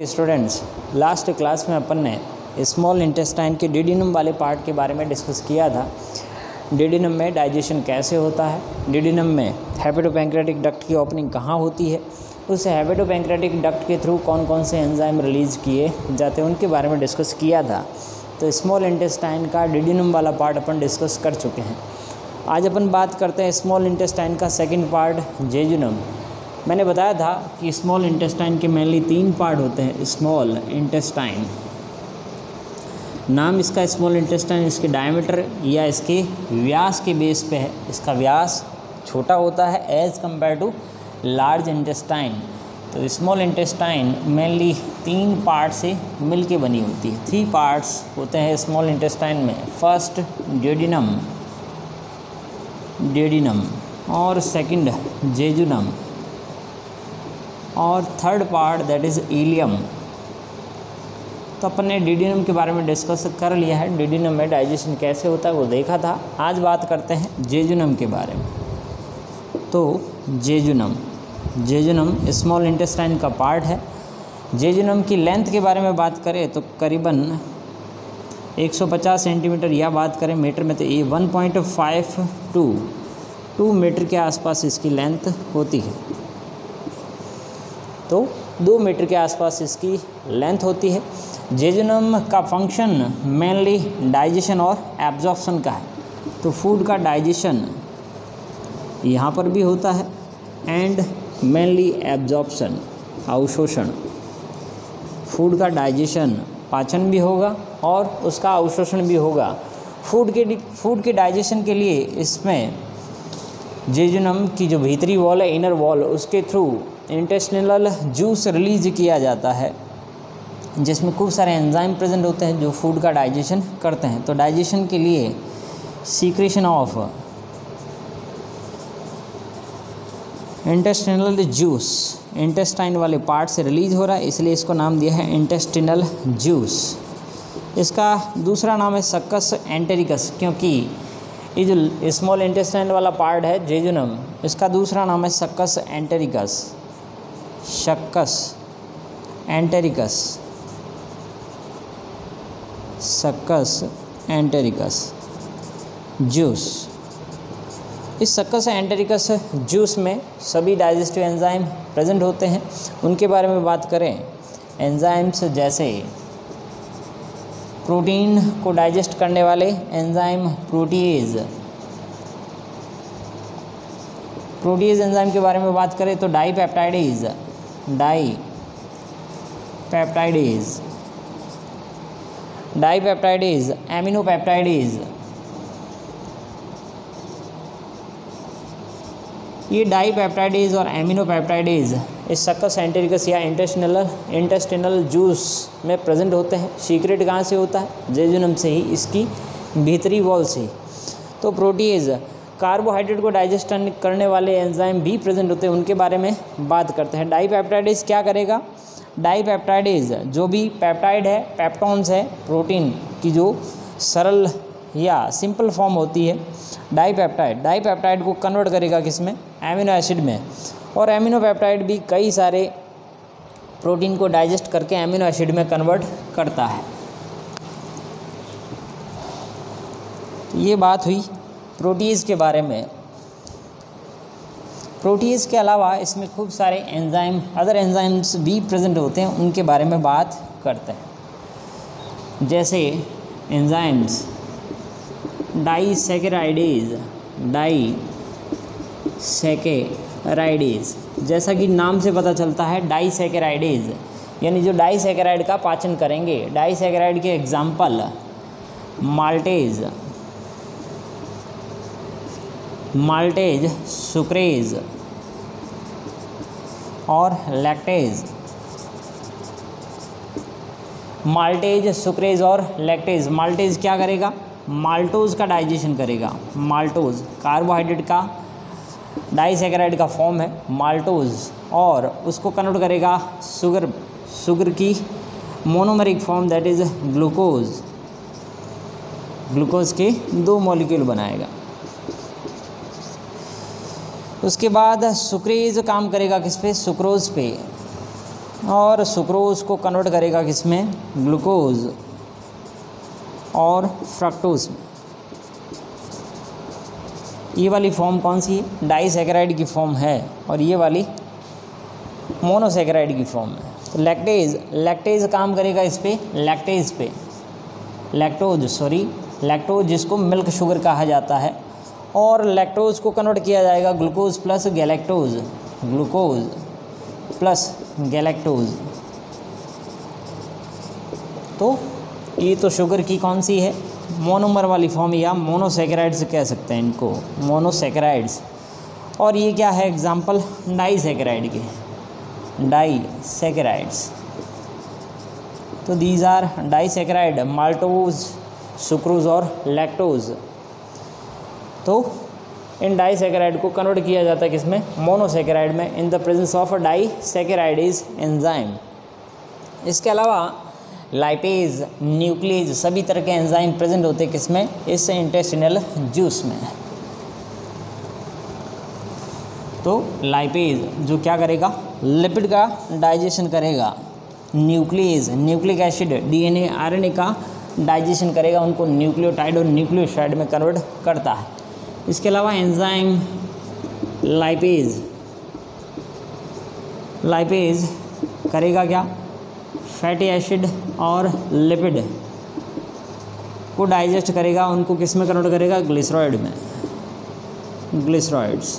Students, last class में अपन ने small intestine के डिडिनम वाले पार्ट के बारे में डिस्कस किया था। डिडिनम में डाइजेशन कैसे होता है, डिडिनम में हेपेटोपैंक्रेटिक डक्ट की ओपनिंग कहाँ होती है, उस हेपेटोपैंक्रेटिक डक्ट के थ्रू कौन कौन से एंजाइम रिलीज़ किए जाते हैं उनके बारे में डिस्कस किया था। तो स्मॉल इंटेस्टाइन का डिडिनम वाला पार्ट अपन डिस्कस कर चुके हैं। आज अपन बात करते हैं स्मॉल इंटेस्टाइन का सेकेंड पार्ट जेजुनम। मैंने बताया था कि स्मॉल इंटेस्टाइन के मेनली 3 पार्ट होते हैं। स्मॉल इंटेस्टाइन, नाम इसका स्मॉल इंटेस्टाइन इसके डायमीटर या इसके व्यास के बेस पे है। इसका व्यास छोटा होता है as compare to large intestine. तो स्मॉल इंटेस्टाइन मेनली 3 पार्ट से मिलके बनी होती है। 3 पार्ट्स होते हैं स्मॉल इंटेस्टाइन में। फर्स्ट डेडिनम और सेकंड जेजुनम और third part that is ileum. तो अपन ने डिडिनम के बारे में डिस्कस कर लिया है। डिडिनम में डाइजेशन कैसे होता है वो देखा था। आज बात करते हैं जेजुनम के बारे में। तो जेजुनम स्मॉल इंटेस्टाइन का पार्ट है। जेजुनम की लेंथ के बारे में बात करें तो करीबन 150 सेंटीमीटर, या बात करें मीटर में तो ये 1.52 मीटर के आसपास इसकी लेंथ होती है। तो 2 मीटर के आसपास इसकी लेंथ होती है। जेजुनम का फंक्शन मेनली डाइजेशन और एब्जॉर्प्शन का है। तो फूड का डाइजेशन यहाँ पर भी होता है एंड मेनली एब्जॉर्प्शन, अवशोषण। फूड का डाइजेशन, पाचन भी होगा और उसका अवशोषण भी होगा। फूड के डाइजेशन के लिए इसमें जेजुनम की जो भीतरी वॉल है, इनर वॉल, उसके थ्रू इंटेस्टिनल जूस रिलीज किया जाता है, जिसमें खूब सारे एंजाइम प्रेजेंट होते हैं जो फूड का डाइजेशन करते हैं। तो डाइजेशन के लिए secretion of intestinal juice intestine वाले पार्ट से रिलीज हो रहा है, इसलिए इसको नाम दिया है इंटेस्टिनल जूस। इसका दूसरा नाम है सक्कस एंटेरिकस, क्योंकि ये जो स्मॉल इंटेस्टाइन वाला पार्ट है जेजुनम, इसका दूसरा नाम है succus entericus. Succus entericus juice. इस सक्कस एंटेरिकस जूस में सभी डाइजेस्टिव एंजाइम प्रेजेंट होते हैं। उनके बारे में बात करें, एंजाइम्स जैसे प्रोटीन को डाइजेस्ट करने वाले एंजाइम प्रोटीएज एंजाइम के बारे में बात करें तो डाईपेप्टाइडेज, एमिनोपेप्टाइडेज। ये डाईपेप्टाइडेज और एमिनोपेप्टाइडेज इस सक्कस एंटेरिकस या इंटेस्टिनल जूस में प्रेजेंट होते हैं। सीक्रेट कहाँ से होता है? जेजुनम से ही, इसकी भीतरी वॉल से। तो प्रोटीएज कार्बोहाइड्रेट को डाइजेस्ट करने वाले एंजाइम भी प्रेजेंट होते हैं, उनके बारे में बात करते हैं। डाईपेप्टाइडेज क्या करेगा? डाईपेप्टाइडेज जो भी पेप्टाइड है, पेप्टॉन्स है, प्रोटीन की जो सरल या सिंपल फॉर्म होती है डाईपेप्टाइड को कन्वर्ट करेगा किसमें? एमिनो एसिड में। और एमिनोपेप्टाइड भी कई सारे प्रोटीन को डाइजेस्ट करके एमिनो एसिड में कन्वर्ट करता है। ये बात हुई प्रोटीज के बारे में। प्रोटीज के अलावा इसमें खूब सारे एंजाइम, अदर एंजाइम्स भी प्रेजेंट होते हैं, उनके बारे में बात करते हैं। जैसे एंजाइम्स डाईसैकेराइडेज, जैसा कि नाम से पता चलता है डाईसैकेराइडेज, यानी जो डाईसैकेराइड का पाचन करेंगे। डाईसैकेराइड के एग्जाम्पल माल्टेज, सुक्रेज और लैक्टेज। माल्टेज क्या करेगा? माल्टोज का डाइजेशन करेगा। माल्टोज कार्बोहाइड्रेट का डाईसैकेराइड का फॉर्म है माल्टोज, और उसको कन्वर्ट करेगा शुगर की monomeric form that is glucose के 2 मॉलिक्यूल बनाएगा। उसके बाद सुक्रेज काम करेगा किस पे, सुक्रोज पे। और सुक्रोज को कन्वर्ट करेगा किसमें, ग्लूकोज और फ्रक्टोज में। ये वाली फॉर्म कौन सी है, डाइसैकेराइड की फॉर्म है, और ये वाली मोनोसैकेराइड की फॉर्म है। तो लैक्टेज काम करेगा इस पे, लैक्टोज जिसको मिल्क शुगर कहा जाता है, और लैक्टोज को कन्वर्ट किया जाएगा ग्लूकोज प्लस गैलेक्टोज। तो ये तो शुगर की कौन सी है, मोनोमर वाली फॉर्म, या मोनोसैकेराइड्स कह सकते हैं इनको, मोनोसैकेराइड्स। और ये क्या है, एग्जाम्पल डाइसैकेराइड के, डाइसैकेराइड्स। तो these are disaccharide, maltose, sucrose और लैक्टोज। तो इन डाइसैकेराइड को कन्वर्ट किया जाता है किसमें, मोनोसैकेराइड में, in the presence of disaccharidase enzyme. इसके अलावा लाइपेज, न्यूक्लियस, सभी तरह के एंजाइम प्रेजेंट होते हैं किसमें, इस इंटेस्टिनल जूस में। तो लाइपेज जो क्या करेगा, लिपिड का डाइजेशन करेगा, nucleus, nucleic acid, DNA, RNA का डाइजेशन करेगा, उनको न्यूक्लियोटाइड और न्यूक्लियोसाइड में कन्वर्ट करता है। इसके अलावा एंजाइम लाइपेज करेगा क्या, फैटी एसिड और लिपिड को डाइजेस्ट करेगा, उनको किस में कन्वर्ट करेगा, ग्लिसरॉइड में, ग्लिसरॉइड्स।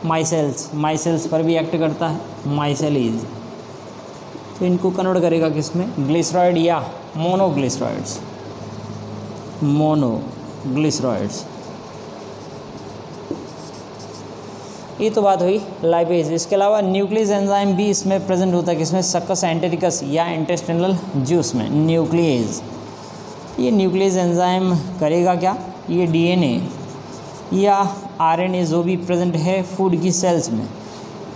माइसेल्स पर भी एक्ट करता है, माइसेलीज, तो इनको कन्वर्ट करेगा किस में, ग्लिसरॉइड या मोनोग्लिसरॉइड्स। ये तो बात हुई लाइपेज। इसके अलावा न्यूक्लियस एंजाइम भी इसमें प्रेजेंट होता है किसमें, सक्कस एंटेरिकस या इंटेस्टिनल जूस में। न्यूक्लियस, ये न्यूक्लियस एंजाइम करेगा क्या, ये डीएनए या आरएनए जो भी प्रेजेंट है फूड की सेल्स में,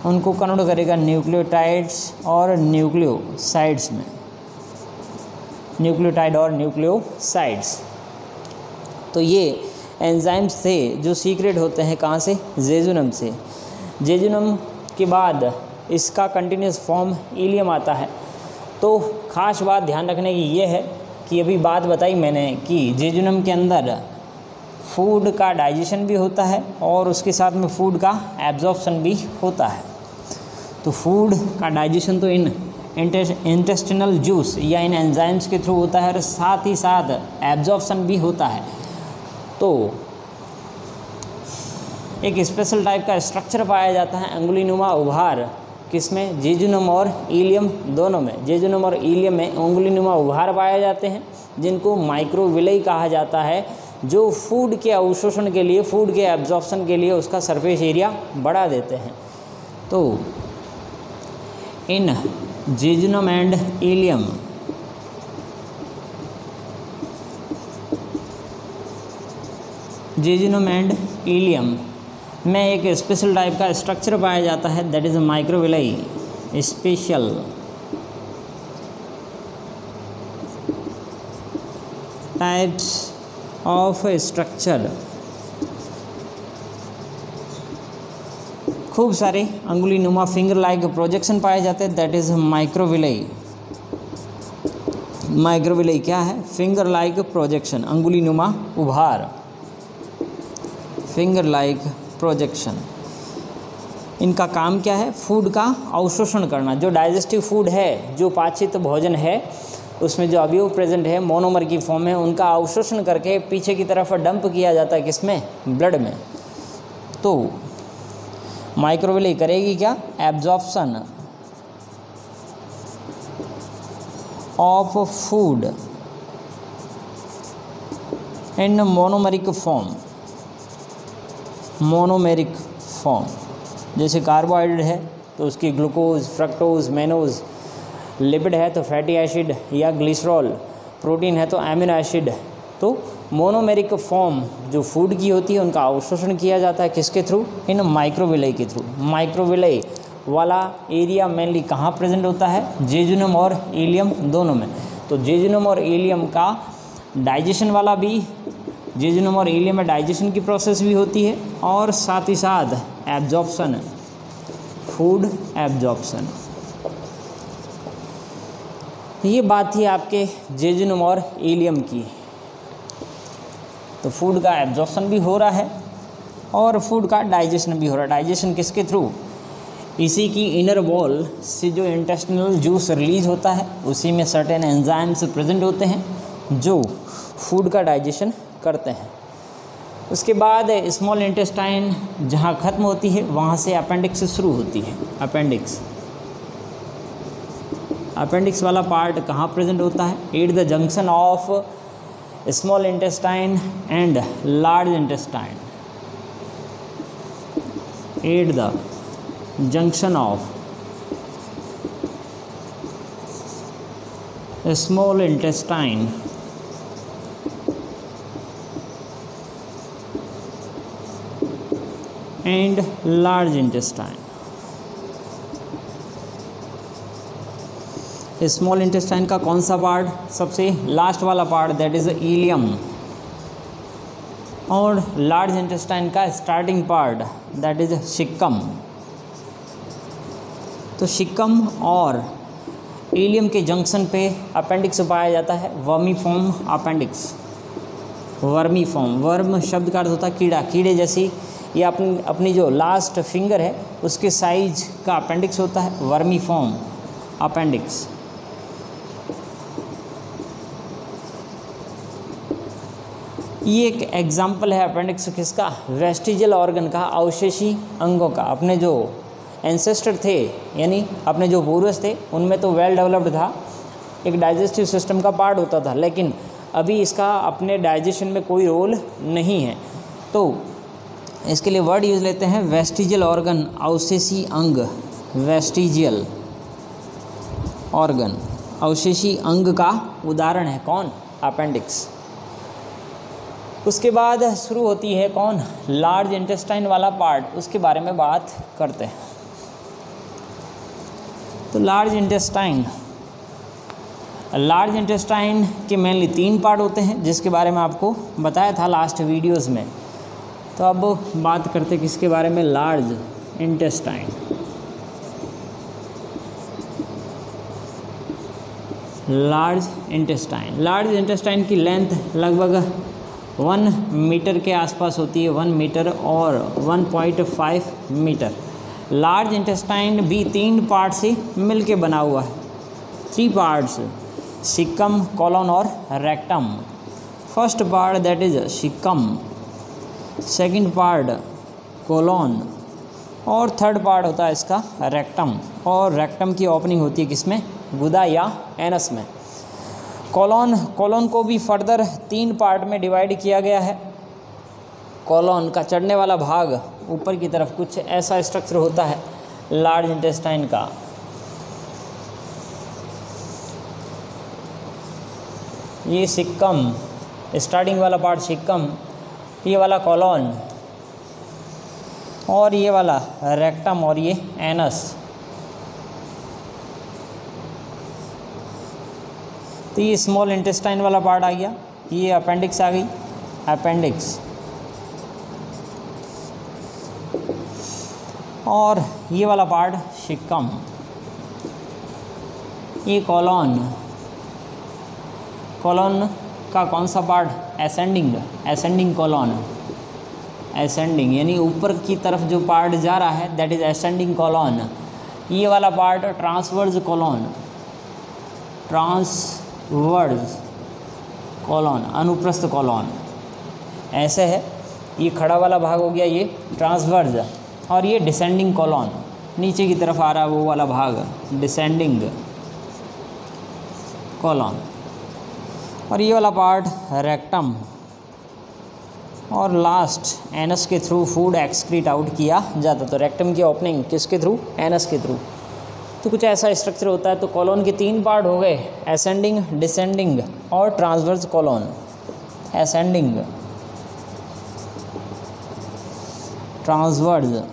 उनको कन्वर्ट करेगा न्यूक्लियोटाइड्स और न्यूक्लियोसाइड्स में, न्यूक्लियोटाइड और न्यूक्लियोसाइड्स। तो ये एंजाइम्स थे जो सीक्रेट होते हैं कहाँ से, जेजुनम से। जेजुनम के बाद इसका कंटिन्यूस फॉर्म इलियम आता है। तो खास बात ध्यान रखने की ये है कि अभी बात बताई मैंने कि जेजुनम के अंदर फूड का डाइजेशन भी होता है और उसके साथ में फूड का एब्जॉर्प्शन भी होता है। तो फूड का डाइजेशन तो इन इंटेस्टिनल जूस या इन एंजाइम्स के थ्रू होता है और साथ ही साथ एब्जॉर्प्शन भी होता है। तो एक स्पेशल टाइप का स्ट्रक्चर पाया जाता है अंगुलीनुमा उभार, किसमें, जेजुनम और इलियम दोनों में। जेजुनम और इलियम में अंगुलीनुमा उभार पाए जाते हैं जिनको माइक्रोविलाई कहा जाता है, जो फूड के अवशोषण के लिए, फूड के एब्जॉर्प्शन के लिए उसका सरफेस एरिया बढ़ा देते हैं। तो इन जेजुनम एंड इलियम में एक स्पेशल टाइप का स्ट्रक्चर पाया जाता है, that is microvilli, special types of structure. खूब सारे अंगुलीनुमा फिंगर लाइक प्रोजेक्शन पाए जाते हैं, दैट इज़ माइक्रोविलाई। माइक्रोविलाई क्या है, फिंगर लाइक प्रोजेक्शन, अंगुलीनुमा उभार, फिंगर लाइक प्रोजेक्शन। इनका काम क्या है, फूड का अवशोषण करना। जो डाइजेस्टिव फूड है, जो पाचित भोजन है, उसमें जो अवयव प्रेजेंट है मोनोमर की फॉर्म में, उनका अवशोषण करके पीछे की तरफ डंप किया जाता है किसमें, ब्लड में। तो माइक्रोविलाई करेगी क्या, absorption of food in monomeric form, monomeric form. जैसे कार्बोहाइड्रेट है तो उसकी ग्लूकोज, फ्रक्टोज, मेनोज, लिपिड है तो फैटी एसिड या ग्लिसरॉल, प्रोटीन है तो एमिनो एसिड। तो मोनोमेरिक फॉर्म जो फूड की होती है उनका अवशोषण किया जाता है किसके थ्रू, इन माइक्रोविलाई के थ्रू। माइक्रोविलाई वाला एरिया मेनली कहाँ प्रेजेंट होता है, जेजुनम और इलियम दोनों में। तो जेजुनम और इलियम का डाइजेशन वाला भी, जेजुनम और इलियम में डाइजेशन की प्रोसेस भी होती है और साथ ही साथ एब्जॉर्प्शन, फूड एब्जॉर्प्शन। ये बात थी आपके जेजुनम और इलियम की। तो फूड का एब्जॉर्प्शन भी हो रहा है और फूड का डाइजेशन भी हो रहा है। डाइजेशन किसके थ्रू? इसी की इनर वॉल से जो इंटेस्टिनल जूस रिलीज होता है, उसी में सर्टेन एंजाइम्स प्रेजेंट होते हैं जो फूड का डाइजेशन करते हैं। उसके बाद स्मॉल इंटेस्टाइन जहाँ ख़त्म होती है वहाँ से अपेंडिक्स शुरू होती है। अपेंडिक्स वाला पार्ट कहाँ प्रेजेंट होता है? At the junction of small intestine and large intestine. At the junction of small intestine and large intestine। Small intestine का कौन सा पार्ट? सबसे लास्ट वाला पार्ट, दैट इज इलियम। और लार्ज इंटेस्टाइन का स्टार्टिंग पार्ट, दैट इज शिक्कम। तो शिक्कम और ilium के जंक्शन पे अपेंडिक्स पाया जाता है, वर्मीफॉर्म अपेंडिक्स। वर्मीफॉर्म, वर्म शब्द का अर्थ होता है कीड़ा, कीड़े जैसी। ये अपनी जो लास्ट फिंगर है उसके साइज का अपेंडिक्स होता है, वर्मीफॉर्म अपेंडिक्स। ये एक एग्जाम्पल है अपेंडिक्स किसका? वेस्टिजियल ऑर्गन का, अवशेषी अंगों का। अपने जो एंसेस्टर थे, यानी अपने जो पूर्वज थे, उनमें तो वेल डेवलप्ड था, एक डाइजेस्टिव सिस्टम का पार्ट होता था, लेकिन अभी इसका अपने डाइजेशन में कोई रोल नहीं है। तो इसके लिए वर्ड यूज लेते हैं वेस्टिजियल ऑर्गन, अवशेषी अंग। वेस्टिजियल ऑर्गन, अवशेषी अंग का उदाहरण है कौन? अपेंडिक्स। उसके बाद शुरू होती है कौन? लार्ज इंटेस्टाइन वाला पार्ट। उसके बारे में बात करते हैं। तो लार्ज इंटेस्टाइन के मेनली 3 पार्ट होते हैं, जिसके बारे में आपको बताया था लास्ट वीडियोस में। तो अब बात करते हैं किसके बारे में? Large intestine. लार्ज इंटेस्टाइन की लेंथ लगभग 1 मीटर के आसपास होती है, 1 मीटर और 1.5 मीटर। लार्ज इंटेस्टाइन भी 3 पार्ट से मिलके बना हुआ है, 3 पार्ट्स, शिक्कम, कोलन और rectum. First part that is caecum, second part colon और थर्ड पार्ट होता है इसका रेक्टम। और रेक्टम की ओपनिंग होती है किसमें? गुदा या एनस में। कोलन को भी फर्दर 3 पार्ट में डिवाइड किया गया है। कोलन का चढ़ने वाला भाग ऊपर की तरफ कुछ ऐसा स्ट्रक्चर होता है लार्ज इंटेस्टाइन का। ये शिक्कम, स्टार्टिंग वाला पार्ट शिक्कम, ये वाला कोलन और ये वाला रेक्टम और ये एनस। तो ये स्मॉल इंटेस्टाइन वाला पार्ट आ गया, ये अपेंडिक्स आ गई, अपेंडिक्स। और ये वाला पार्ट शिक्कम, ये कोलन का कौन सा पार्ट? एसेंडिंग कोलन, एसेंडिंग यानी ऊपर की तरफ जो पार्ट जा रहा है दैट इज एसेंडिंग कोलन। ये वाला पार्ट ट्रांसवर्स कोलन, अनुप्रस्थ कोलन ऐसे है। ये खड़ा वाला भाग हो गया ये ट्रांसवर्स, और ये डिसेंडिंग कोलन, नीचे की तरफ आ रहा है वो वाला भाग डिसेंडिंग कोलन। और ये वाला पार्ट रेक्टम। और लास्ट एनस के थ्रू फूड एक्सक्रीट आउट किया जाता। तो रेक्टम की ओपनिंग किसके थ्रू? एनस के थ्रू। तो कुछ ऐसा स्ट्रक्चर होता है। तो कोलन के 3 पार्ट हो गए, एसेंडिंग, डिसेंडिंग और ट्रांसवर्स कोलन। एसेंडिंग, ट्रांसवर्स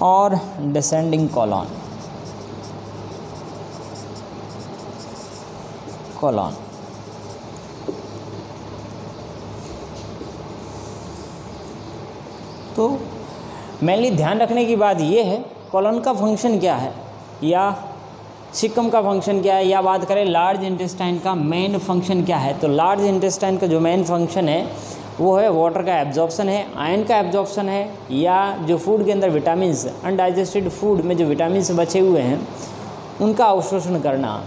और डिसेंडिंग कोलन। तो मेनली ध्यान रखने की बात ये है कोलन का फंक्शन क्या है, या सीकम का फंक्शन क्या है, या बात करें लार्ज इंटेस्टाइन का मेन फंक्शन क्या है, तो लार्ज इंटेस्टाइन का जो मेन फंक्शन है वो है वाटर का एब्जॉर्प्शन है, आयरन का एब्जॉर्प्शन है, या जो फूड के अंदर विटामिन्स, अनडाइजेस्टेड फूड में जो विटामिन्स बचे हुए हैं उनका अवशोषण करना।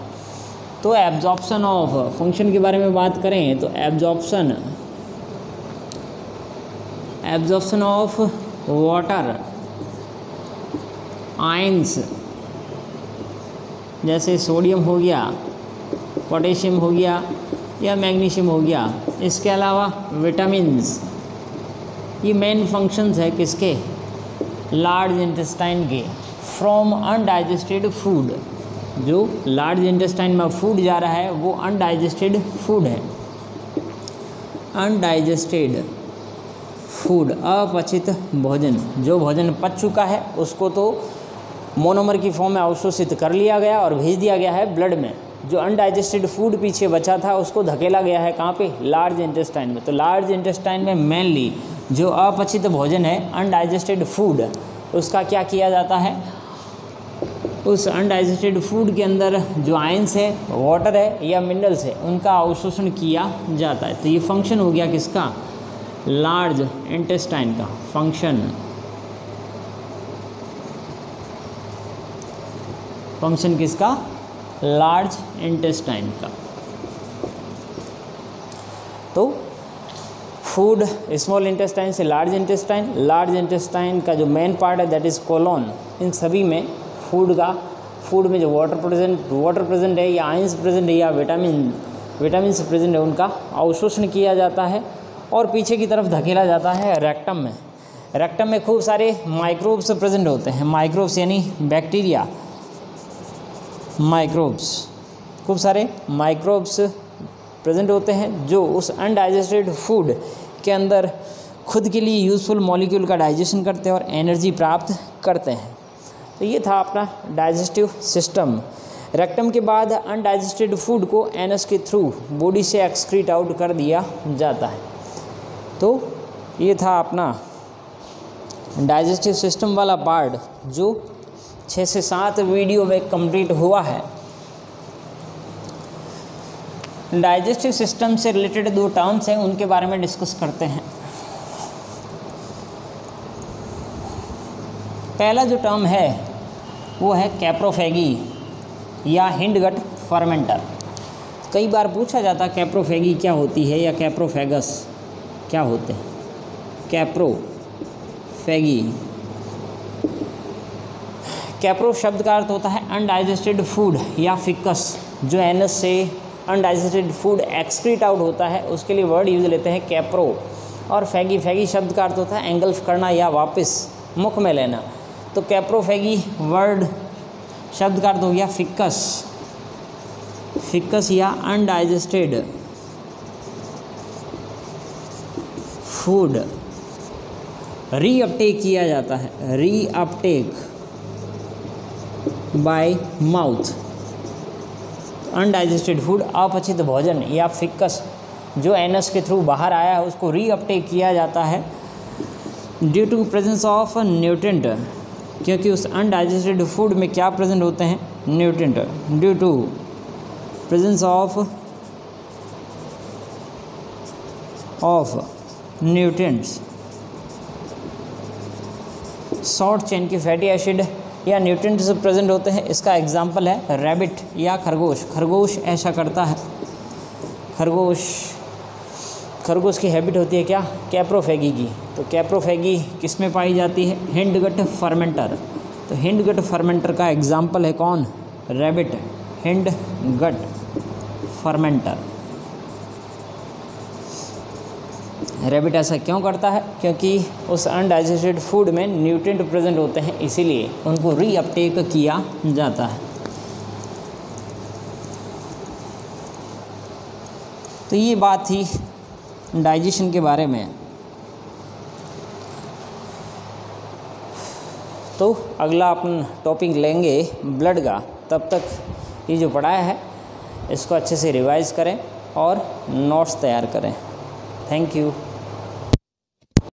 तो एब्जॉर्प्शन ऑफ फंक्शन के बारे में बात करें तो एब्जॉर्प्शन ऑफ वाटर आयंस, जैसे सोडियम हो गया, पोटेशियम हो गया या मैग्नीशियम हो गया, इसके अलावा विटामिन्स, ये मेन फंक्शंस है किसके, लार्ज इंटेस्टाइन के, फ्रॉम अनडाइजेस्टेड फूड। जो लार्ज इंटेस्टाइन में फूड जा रहा है वो अनडाइजेस्टेड फूड है, अनडाइजेस्टेड फूड, अपचित भोजन। जो भोजन पच चुका है उसको तो मोनोमर की फॉर्म में अवशोषित कर लिया गया और भेज दिया गया है ब्लड में। जो अनडाइजेस्टेड फूड पीछे बचा था उसको धकेला गया है कहाँ पे, लार्ज इंटेस्टाइन में। तो लार्ज इंटेस्टाइन में मेनली जो अपचित भोजन है, अनडाइजेस्टेड फूड, उसका क्या किया जाता है, उस अनडाइजेस्टेड फूड के अंदर जो आयंस है, वाटर है या मिनरल्स है, उनका अवशोषण किया जाता है। तो ये फंक्शन हो गया किसका, लार्ज इंटेस्टाइन का फंक्शन किसका, लार्ज इंटेस्टाइन का। तो फूड स्मॉल इंटेस्टाइन से लार्ज इंटेस्टाइन का जो मेन पार्ट है दैट इज़ कोलोन, इन सभी में फूड में जो वाटर प्रेजेंट है या आयंस प्रेजेंट है या विटामिन प्रेजेंट है, उनका अवशोषण किया जाता है और पीछे की तरफ धकेला जाता है रेक्टम में। रेक्टम में खूब सारे माइक्रोब्स प्रेजेंट होते हैं, माइक्रोब्स यानी बैक्टीरिया, खूब सारे माइक्रोब्स प्रेजेंट होते हैं जो उस अनडाइजेस्टेड फूड के अंदर खुद के लिए यूज़फुल मॉलिक्यूल का डाइजेशन करते हैं और एनर्जी प्राप्त करते हैं। तो ये था अपना डाइजेस्टिव सिस्टम। रेक्टम के बाद अनडाइजेस्टेड फूड को एनस के थ्रू बॉडी से एक्सक्रीट आउट कर दिया जाता है। तो ये था अपना डाइजेस्टिव सिस्टम वाला पार्ट जो 6 से 7 वीडियो में कंप्लीट हुआ है। डाइजेस्टिव सिस्टम से रिलेटेड 2 टर्म्स हैं, उनके बारे में डिस्कस करते हैं। पहला जो टर्म है वो है कैप्रोफेगी या हिंडगट फर्मेंटर। कई बार पूछा जाता है कैप्रोफेगी क्या होती है या कैप्रोफेगस क्या होते हैं। कैप्रो शब्द का अर्थ होता है अनडाइजेस्टेड फूड या फिकस। जो एनस से अनडाइजेस्टेड फूड एक्सक्रीट आउट होता है उसके लिए वर्ड यूज लेते हैं कैप्रो। और फैगी शब्द का अर्थ होता है एंगल्फ करना या वापस मुख में लेना। तो कैप्रोफेगी वर्ड शब्द का अर्थ हो गया फिकस या अनडाइजेस्टेड फूड रीअपटेक किया जाता है, reuptake bye mouth. Undigested food अपचित भोजन या फिकस जो एनस के थ्रू बाहर आया है उसको रीअपटेक किया जाता है due to presence of nutrient, क्योंकि उस अनडाइजेस्टेड फूड में क्या प्रेजेंट होते हैं, nutrient. Due to presence of nutrients, short chain की फैटी एसिड या न्यूट्रिएंट्स प्रेजेंट होते हैं। इसका एग्जांपल है रैबिट या खरगोश। खरगोश ऐसा करता है, खरगोश की हैबिट होती है क्या, कैप्रोफेगी की। तो कैप्रोफेगी किस में पाई जाती है, हिंडगट फर्मेंटर। तो हिंडगट फर्मेंटर का एग्जांपल है कौन, रैबिट, हिंडगट फर्मेंटर। रैबिट ऐसा क्यों करता है, क्योंकि उस अनडाइजेस्टेड फूड में न्यूट्रिएंट प्रेजेंट होते हैं, इसीलिए उनको रीअपटेक किया जाता है। तो ये बात थी डाइजेशन के बारे में। तो अगला अपन टॉपिक लेंगे ब्लड का। तब तक ये जो पढ़ाया है इसको अच्छे से रिवाइज करें और नोट्स तैयार करें। Thank you.